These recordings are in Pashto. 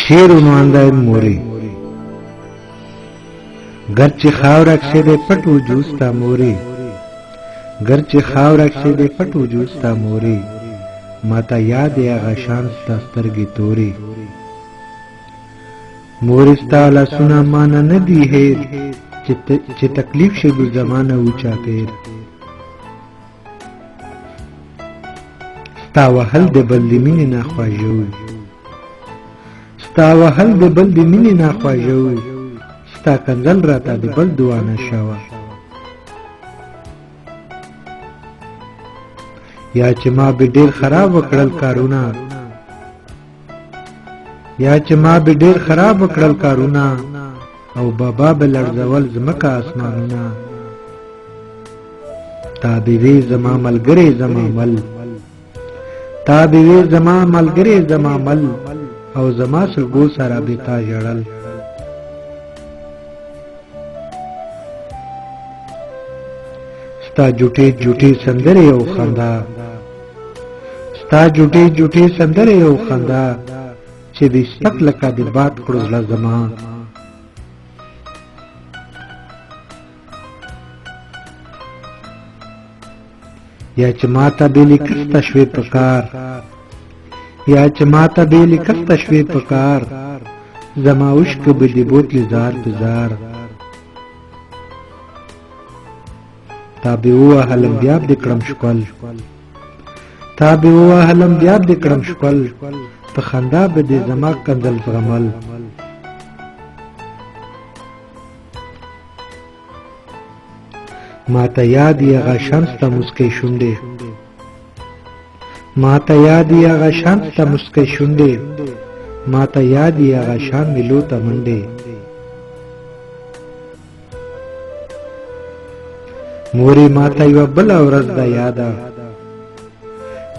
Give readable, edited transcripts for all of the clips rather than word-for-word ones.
شیر عنوان موري گرچه خاورک شه د پټ وجود ستا موري گرچه خاورک شه د پټ وجود ستا موري ماته یاد یا غشان ستا سترګې توري موري ستا لاسونه مانه نه دي هیر چې تکلیف شي د زمانه اوچا تیر ستا وهل د بل د مینې نه خواږه وي ستا وهل د بل د مینې نه خواږه وي ستا کنځل راته د بل دعا نشه وه یا چې ما به ډېر خراب وکړل کارونه یا چې ما به ډېر خراب وکړل کارونه او بابا به لړزول ځمکه اسمانونه تا به وې زما ملګری زما مل تا به وې زما ملګری زما مل او زما سلګو سره به تا ژړل ستا جوټې جوټې سندرې او خندا ستا جوټې جوټې سندرې او خندا چې دې سپک لکه د باد کړو زړه زما یا چې ماته به لیکسته شوې په کار یا چې ماته به لیکسته شوې په کار زما اوښکې به دې بوتلې زار په زار تا به ووهلم بیا دې کړم ښکل تا به ووهلم بیا دې کړم ښکل په خندا به دې زما کنځل زغمل ماته یاد یې هغه شان ستا مسکۍ شونډې ماته یاد یې هغه شان ستا مسکۍ شونډې ماته یاد یې هغه شان مېلو ته منډې مورې ماته یوه بله ورځ ده یاده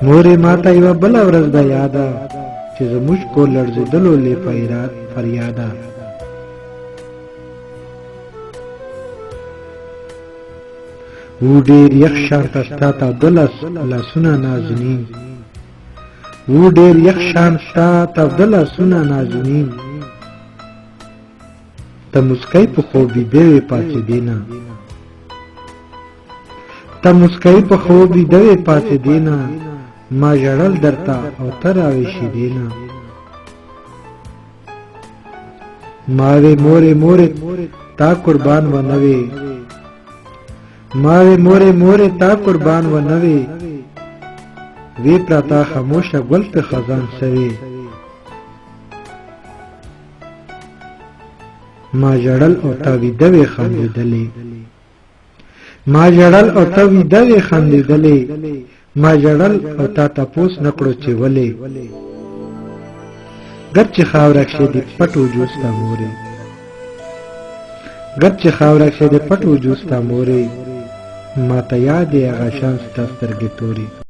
مورې ماته یوه بله ورځ ده یاده چې زموږ کور لړزېدلو لې فریاده و ډېر یخ شانته ستا تاوده لاسونه نازنین و ډېر یخ شان ستا تاوده لاسونه نازنین ته مسکۍ په خوب بیده وې پاڅېدې نه ته مسکۍ په خوب بیده وې پاڅېدې نه ما ژړل درته او ته راویښېدې نه ما وې مورې مورې تا قربان و نه وې ما وې مورې مورې تا قربان و نه وې وی پراته خاموشه ګل په خزان سوې ما ژړل او تا ویده وې خندېدلې ما ژړل او تا ویده وې خندېدلې ما ژړل او تا تپوس نه کړو چې ولې ګرچې خاورک شې د پټ وجود ستا مورې ګرچې خاورک شې د پټ وجود ستا مورې ماته یاد یې هغه شان ستا سترګې تورې